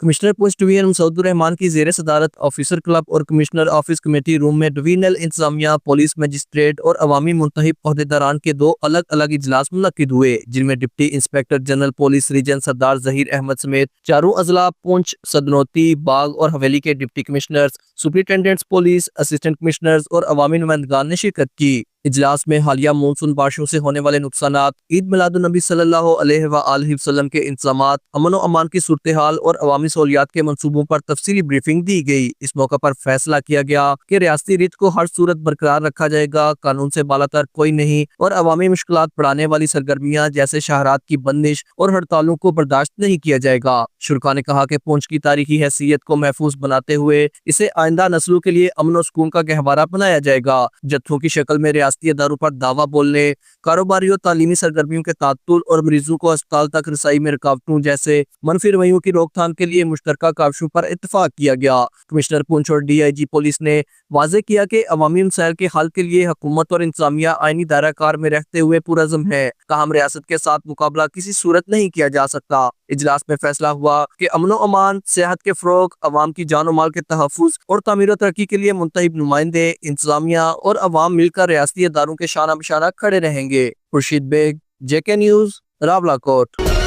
Commissioner post division मसूदुर Rahman की जेर सदारत ऑफिसर क्लब और कमिश्नर ऑफिस कमेटी रूम में डिवीजनल इंतजामिया, पुलिस मजिस्ट्रेट और अवामी मुंतखब अहदेदारान के 2 अलग अलग इजलास मुनक्किद हुए, जिनमें deputy inspector general police region Sardar Zaheer Ahmed समेत चारों अजला पुंछ, सदनौती, बाग और हवेली के deputy commissioners, superintendents police, assistant commissioners और अवामी नुमाइंदगान ने शिरकत की। इजलास में हालिया मानसून बारिशों से होने वाले नुकसानात, ईद मिलादुन नबी सल्लल्लाहु अलैहि वसल्लम के इंतजामात, अमन व अमान की सूरत हाल और अवामी सहूलियात के मंसूबों पर तफसीली ब्रीफिंग दी गई। इस मौका पर फैसला किया गया कि रियासती रित को हर सूरत बरकरार रखा जाएगा, कानून से बालातर कोई नहीं और अवामी मुश्किलात बढ़ाने वाली सरगर्मियाँ जैसे शहरात की बंदिश और हड़तालों को बर्दाश्त नहीं किया जाएगा। शुरका ने कहा कि पुंछ की तारीखी हैसियत को महफूज बनाते हुए इसे आइंदा नस्लों के लिए अमन और सुकून का गहवारा बनाया जाएगा। जत्थों की शक्ल में रियासती अदारों पर दावा बोलने, कारोबारी और तालीमी सरगर्मियों के तात्तुल और मरीजों को अस्पताल तक रसाई में रुकावटों जैसे मनफी रवैयों की रोकथाम के लिए मुश्तरका काविशों पर इत्तफाक किया गया। कमिश्नर पुंछ और DIG पुलिस ने वाज़ेह किया कि अवामी मसाइल के हल के लिए हुकूमत और इंतजामिया आईनी दायरा कार में रहते हुए पुरअज़्म है। ताहम रियासत के साथ मुकाबला किसी सूरत नहीं किया जा सकता। इजलास में फैसला हुआ कि अमन अमान, सेहत के फरोग, अवाम की जान और माल के तहफ़्फ़ुज़ और तामीर और तरक्की के लिए मुंतखब नुमाइंदे, इंतजामिया और अवाम मिलकर रियासती अदारों के शाना बिशाना खड़े रहेंगे। Khurshid Baig, JK news, Rawalakot.